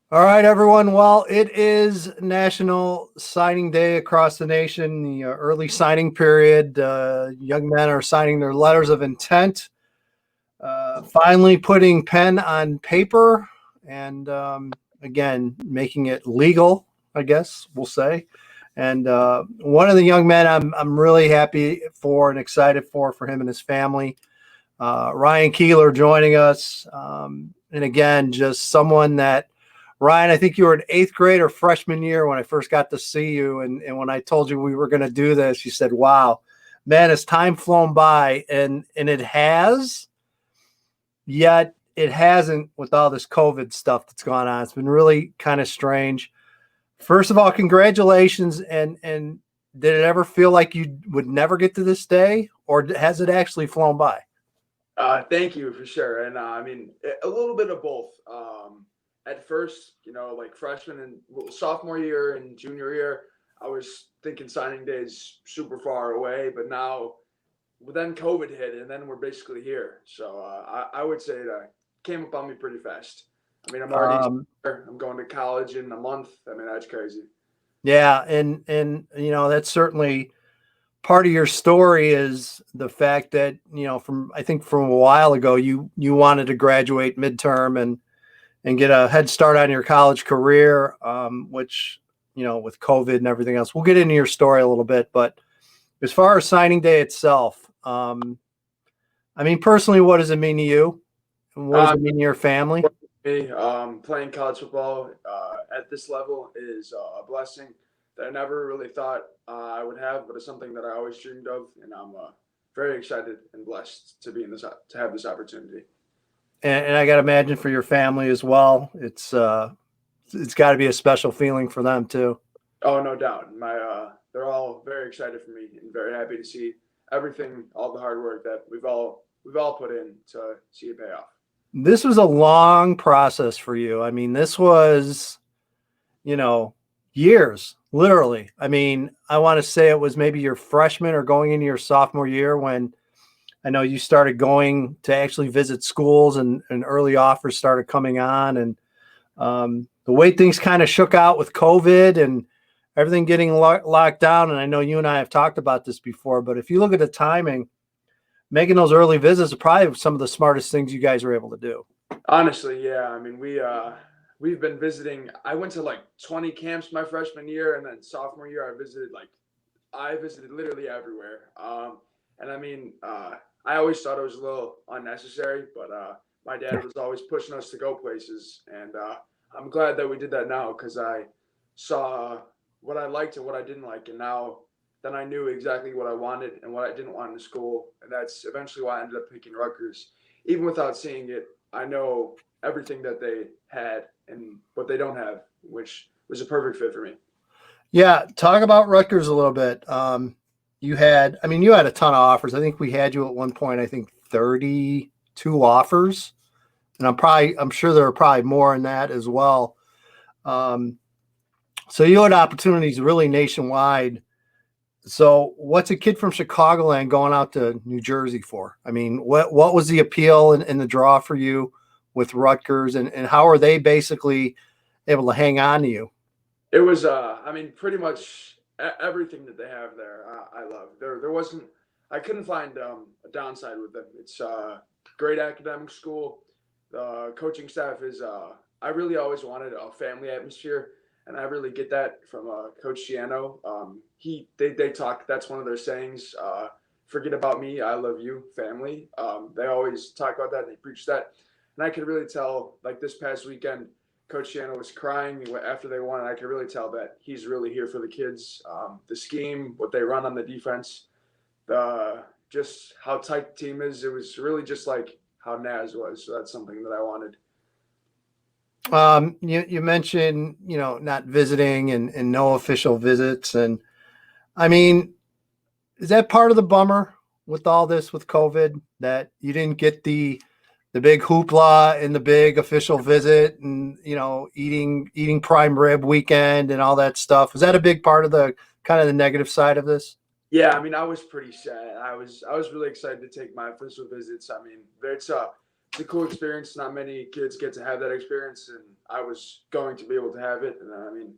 All right, everyone. Well, it is National Signing Day across the nation, the early signing period. Young men are signing their letters of intent, finally putting pen on paper, and again, making it legal, I guess we'll say. And one of the young men I'm really happy for and excited for him and his family, Ryan Keeler joining us. And again, just someone that Ryan, I think you were in eighth grade or freshman year when I first got to see you. And when I told you we were going to do this, you said, wow, man, has time flown by? And it has, yet it hasn't with all this COVID stuff that's gone on. It's been really kind of strange. First of all, congratulations. And did it ever feel like you would never get to this day, or has it actually flown by? Thank you for sure. And a little bit of both. At first, like freshman and sophomore year and junior year, I was thinking signing day is super far away. But now, then COVID hit, and then we're basically here. So I would say that came up on me pretty fast. I'm already I'm going to college in a month. That's crazy. Yeah, and that's certainly part of your story is the fact that from I think from a while ago you wanted to graduate midterm and get a head start on your college career, which with COVID and everything else, we'll get into your story a little bit. But as far as signing day itself, personally, what does it mean to you? And what does it mean to your family? Me, playing college football at this level is a blessing that I never really thought I would have, but it's something that I always dreamed of, and I'm very excited and blessed to be in this to have this opportunity. And I got to imagine for your family as well, it's got to be a special feeling for them too. Oh, no doubt. They're all very excited for me and very happy to see everything, all the hard work that we've all put in to see it pay off. This was a long process for you. This was, years, literally. I want to say it was maybe your freshman or going into your sophomore year when I know you started going to actually visit schools and early offers started coming on. And the way things kind of shook out with COVID and everything getting locked down. And I know you and I have talked about this before, but if you look at the timing, making those early visits are probably some of the smartest things you guys were able to do. Honestly, yeah. We've been visiting. I went to like 20 camps my freshman year, and then sophomore year I visited literally everywhere. I always thought it was a little unnecessary, but my dad was always pushing us to go places, and I'm glad that we did that now because I saw what I liked and what I didn't like, and now then I knew exactly what I wanted and what I didn't want in school, and that's eventually why I ended up picking Rutgers. Even without seeing it, I know everything that they had and what they don't have, which was a perfect fit for me. Yeah, talk about Rutgers a little bit. You had a ton of offers. I think we had you at one point, I think 32 offers. And I'm sure there are probably more in that as well. So you had opportunities really nationwide. So what's a kid from Chicagoland going out to New Jersey for? What was the appeal and the draw for you with Rutgers, and how are they basically able to hang on to you? It was, pretty much everything that they have there. I love. There wasn't. I couldn't find a downside with them. It's a great academic school. The coaching staff is. I really always wanted a family atmosphere, and I really get that from Coach Ciano. They talk. That's one of their sayings. Forget about me. I love you, family. They always talk about that. And they preach that, and I could really tell. Like this past weekend, Coach Ciano was crying after they won. And I could really tell that he's really here for the kids. The scheme, what they run on the defense, just how tight the team is. It was really just like how Naz was. So that's something that I wanted. You mentioned, not visiting and no official visits. And is that part of the bummer with all this with COVID that you didn't get the big hoopla and the big official visit and, eating prime rib weekend and all that stuff? Was that a big part of the kind of the negative side of this? Yeah, I was pretty sad. I was really excited to take my official visits. It's it's a cool experience. Not many kids get to have that experience, and I was going to be able to have it. And I mean,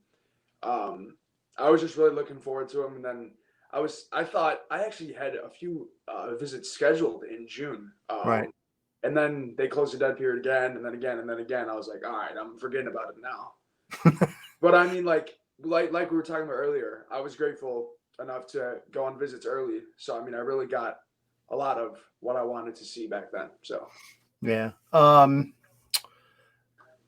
I was just really looking forward to them. And then I thought I actually had a few visits scheduled in June. Right. And then they closed the dead period again, and then again, and then again. I was like, all right, I'm forgetting about it now. But I mean, like we were talking about earlier, I was grateful enough to go on visits early. So I mean, I really got a lot of what I wanted to see back then. So yeah.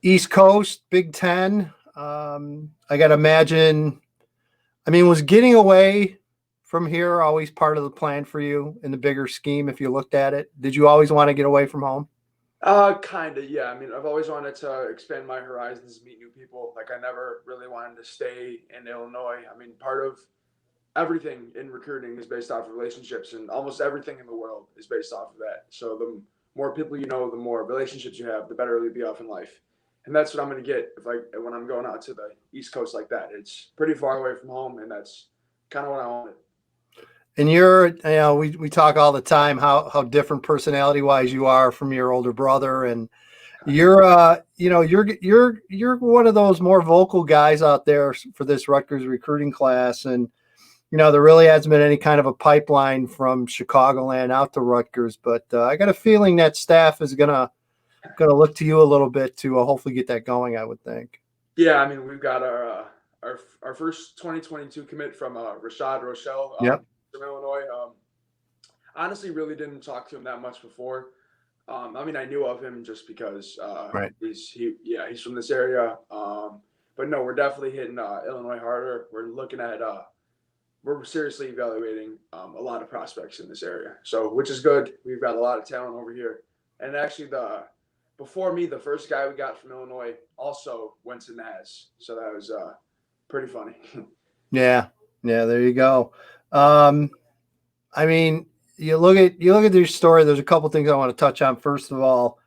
East Coast, Big Ten. I got to imagine. I mean, was getting away from here always part of the plan for you in the bigger scheme? If you looked at it, did you always want to get away from home? kind of, yeah. I mean, I've always wanted to expand my horizons, meet new people. Like, I never really wanted to stay in Illinois. I mean, part of everything in recruiting is based off of relationships, and almost everything in the world is based off of that. So the more people you know, the more relationships you have, the better you'll be off in life. And that's what I'm going to get when I'm going out to the East Coast like that. It's pretty far away from home, and that's kind of what I wanted. And we talk all the time how different personality wise you are from your older brother, and you're you're one of those more vocal guys out there for this Rutgers recruiting class, and there really hasn't been any kind of a pipeline from Chicagoland out to Rutgers, but I got a feeling that staff is gonna look to you a little bit to hopefully get that going, I would think. Yeah, I mean, we've got our first 2022 commit from Rashad Rochelle. Yep. From Illinois. Honestly, really didn't talk to him that much before. I mean, I knew of him just because Right. he's from this area. But no, we're definitely hitting Illinois harder. We're looking at we're seriously evaluating a lot of prospects in this area. So, which is good. We've got a lot of talent over here. And actually, before me, the first guy we got from Illinois also went to Naz. So that was pretty funny. Yeah. There you go. I mean, you look at your story. There's a couple things I want to touch on. First of all,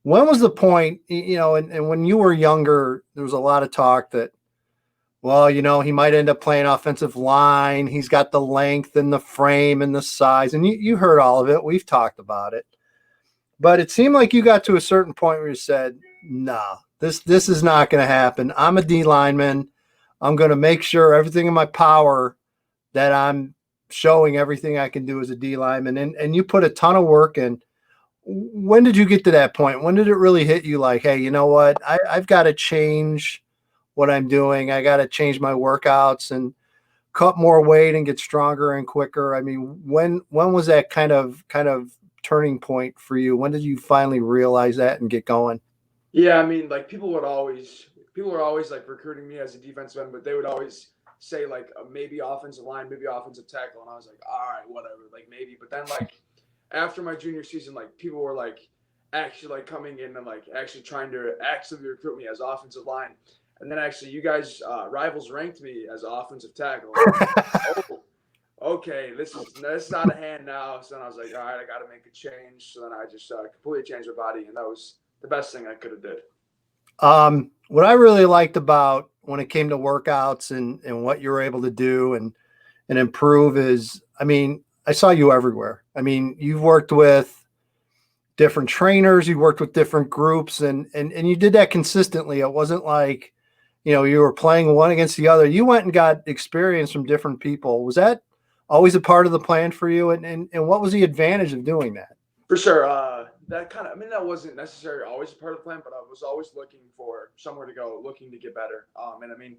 when was the point? And when you were younger, there was a lot of talk that, well, he might end up playing offensive line. He's got the length and the frame and the size, and you heard all of it. We've talked about it, but it seemed like you got to a certain point where you said, "Nah, this is not going to happen. I'm a D lineman. I'm going to make sure everything in my power that I'm showing everything I can do as a D lineman." And you put a ton of work in. When did you get to that point? When did it really hit you like, hey, you know what? I've got to change what I'm doing. I got to change my workouts and cut more weight and get stronger and quicker. I mean, when was that kind of turning point for you? When did you finally realize that and get going? Yeah, I mean, like people were always like recruiting me as a defensive end, but they would always say like maybe offensive line, maybe offensive tackle, and I was like, all right, whatever, like maybe. But then like after my junior season, like people were like actually like coming in and like actually trying to actively recruit me as offensive line, and then actually you guys rivals ranked me as offensive tackle. Oh, okay, this is out of hand now. So then I was like, all right, I got to make a change. So then I just completely changed my body, and that was the best thing I could have did. What I really liked about when it came to workouts and what you were able to do and improve is, I mean, I saw you everywhere. I mean, you've worked with different trainers, you worked with different groups, and you did that consistently. It wasn't like, you were playing one against the other. You went and got experience from different people. Was that always a part of the plan for you? And what was the advantage of doing that? For sure. That wasn't necessarily always a part of the plan, but I was always looking for somewhere to go, looking to get better. And I mean,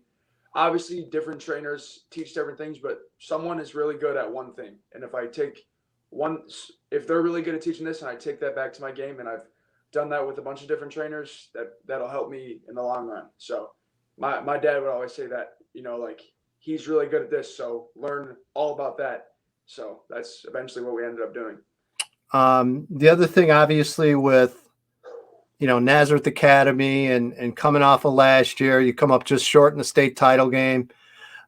obviously different trainers teach different things, but someone is really good at one thing. And if they're really good at teaching this and I take that back to my game, and I've done that with a bunch of different trainers, that'll help me in the long run. So my dad would always say that, like he's really good at this, so learn all about that. So that's eventually what we ended up doing. The other thing, obviously, with Nazareth Academy and coming off of last year, you come up just short in the state title game.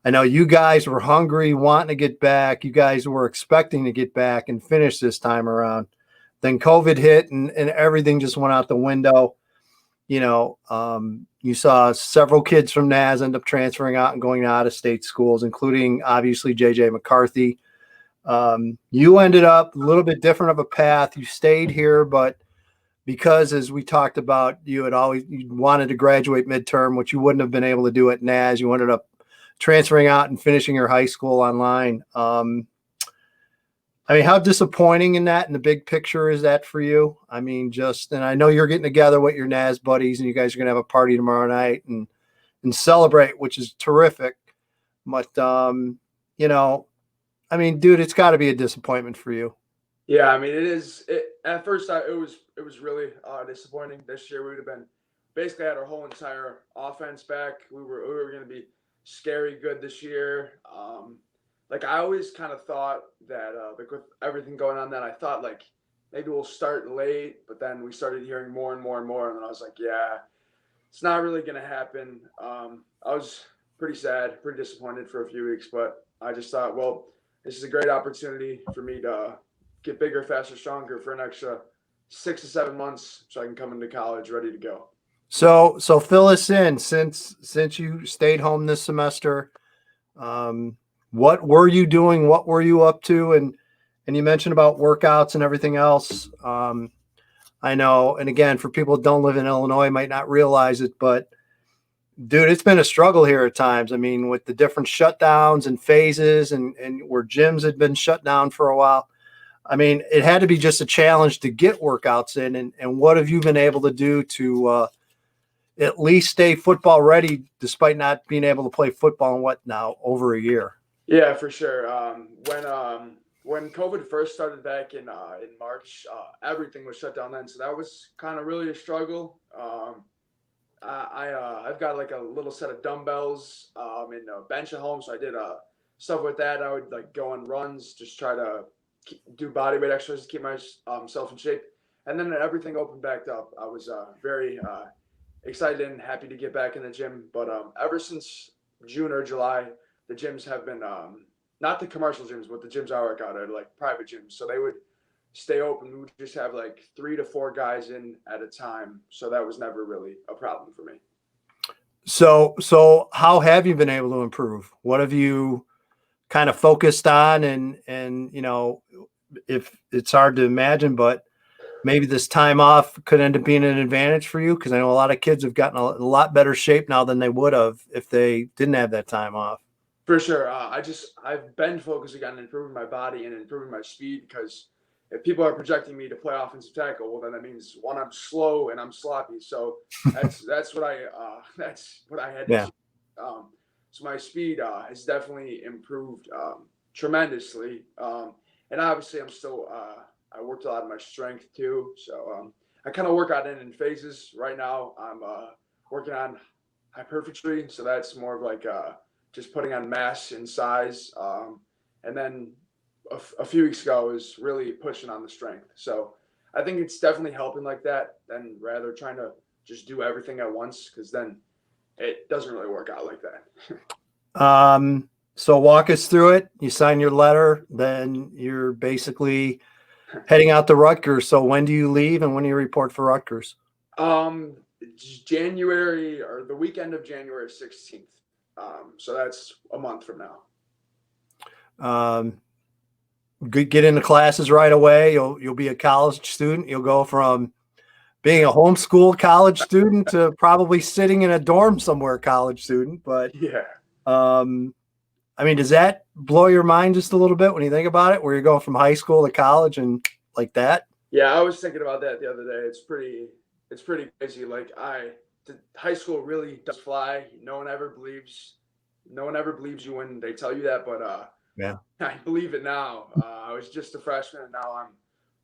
I know you guys were hungry, wanting to get back. You guys were expecting to get back and finish this time around. Then COVID hit and everything just went out the window. You saw several kids from Naz end up transferring out and going to out-of-state schools, including obviously JJ McCarthy. You ended up a little bit different of a path. You stayed here, but because as we talked about, you wanted to graduate midterm, which you wouldn't have been able to do at NAS. You ended up transferring out and finishing your high school online. I mean, how disappointing in the big picture is that for you? I mean, and I know you're getting together with your NAS buddies and you guys are going to have a party tomorrow night and celebrate, which is terrific. But, I mean, dude, it's got to be a disappointment for you. Yeah, I mean, it is. At first, it was really disappointing. This year, we would have been basically had our whole entire offense back. We were going to be scary good this year. Like I always kind of thought that like with everything going on, then I thought like maybe we'll start late, but then we started hearing more and more and more, and then I was like, yeah, it's not really going to happen. I was pretty sad, pretty disappointed for a few weeks, but I just thought, well, this is a great opportunity for me to get bigger, faster, stronger for an extra 6 to 7 months, so I can come into college ready to go. So fill us in since you stayed home this semester. What were you doing? What were you up to? And you mentioned about workouts and everything else. I know, and again, for people that don't live in Illinois, might not realize it, but dude, it's been a struggle here at times. I mean, with the different shutdowns and phases and where gyms had been shut down for a while. I mean, it had to be just a challenge to get workouts in. And what have you been able to do to at least stay football ready, despite not being able to play football in over a year? Yeah, for sure. When COVID first started back in March, everything was shut down then, so that was kind of really a struggle. I've got like a little set of dumbbells and a bench at home, so I did stuff with that. I would like go on runs, just try to do body weight exercises to keep myself in shape. And then everything opened back up. I was very excited and happy to get back in the gym. But ever since June or July, the gyms have been not the commercial gyms, but the gyms I work out at, like private gyms. So they would stay open. We would just have like 3 to 4 guys in at a time. So that was never really a problem for me. So how have you been able to improve? What have you kind of focused on? And if it's hard to imagine, but maybe this time off could end up being an advantage for you, because I know a lot of kids have gotten a lot better shape now than they would have if they didn't have that time off. For sure. I've been focusing on improving my body and improving my speed, because if people are projecting me to play offensive tackle, well, then that means one, I'm slow and I'm sloppy. So that's what I had to do. So my speed has definitely improved tremendously. And obviously I'm still I worked a lot of my strength too. So I kind of work out in phases. Right now I'm working on hypertrophy. So that's more of like just putting on mass and size. And then a few weeks ago I was really pushing on the strength. So I think it's definitely helping like that, than rather trying to just do everything at once, because then it doesn't really work out like that. So walk us through it. You sign your letter, then you're basically heading out to Rutgers. So when do you leave and when do you report for Rutgers? January, or the weekend of January 16th. So that's a month from now. Get into classes right away. You'll be a college student. You'll go from being a homeschool college student to probably sitting in a dorm somewhere college student. But yeah. I mean, does that blow your mind just a little bit when you think about it, where you're going from high school to college and like that? Yeah, I was thinking about that the other day. It's pretty crazy. Like high school really does fly. No one ever believes you when they tell you that, but yeah, I believe it now. I was just a freshman, and now I'm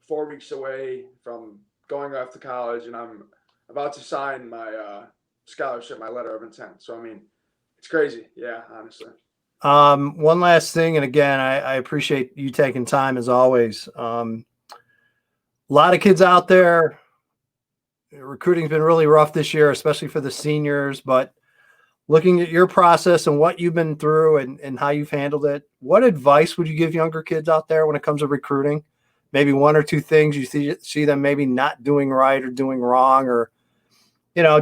4 weeks away from going off to college, and I'm about to sign my scholarship, my letter of intent. So I mean, it's crazy. Yeah, honestly. One last thing, and again, I appreciate you taking time as always. A lot of kids out there. Recruiting's been really rough this year, especially for the seniors, but looking at your process and what you've been through and how you've handled it, what advice would you give younger kids out there when it comes to recruiting? Maybe 1 or 2 things you see them maybe not doing right or doing wrong, or,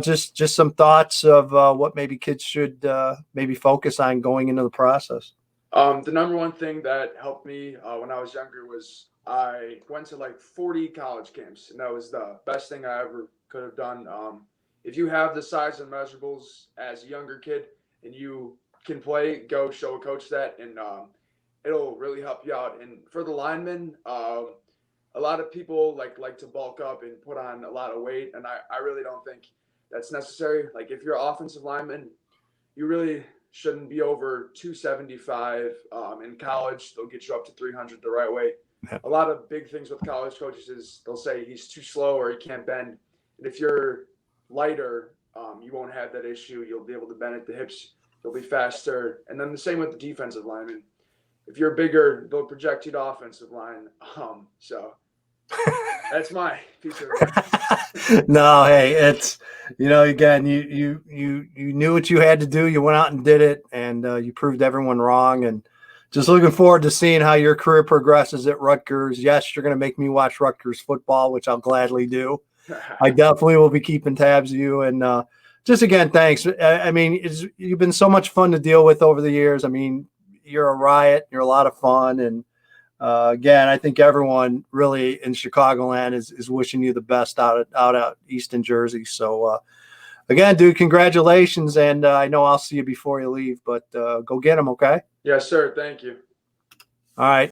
just some thoughts of what maybe kids should maybe focus on going into the process. The number one thing that helped me when I was younger was I went to like 40 college camps, and that was the best thing I ever could have done. If you have the size and measurables as a younger kid and you can play, go show a coach that, and it'll really help you out. And for the linemen, a lot of people like to bulk up and put on a lot of weight, and I really don't think that's necessary. Like if you're an offensive lineman, you really shouldn't be over 275. In college, they'll get you up to 300 the right way. A lot of big things with college coaches is they'll say he's too slow or he can't bend. And if you're lighter, you won't have that issue. You'll be able to bend at the hips. You'll be faster. And then the same with the defensive lineman. If you're bigger, they'll project you to offensive line. So that's my piece of advice. No, hey, it's, again, you knew what you had to do. You went out and did it, and you proved everyone wrong. And just looking forward to seeing how your career progresses at Rutgers. Yes, you're going to make me watch Rutgers football, which I'll gladly do. I definitely will be keeping tabs of you. And just again, thanks. I mean, you've been so much fun to deal with over the years. I mean, you're a riot. You're a lot of fun. And again, I think everyone really in Chicagoland is wishing you the best out at Easton Jersey. So again, dude, congratulations. And I know I'll see you before you leave, but go get them. Okay. Yes, sir. Thank you. All right.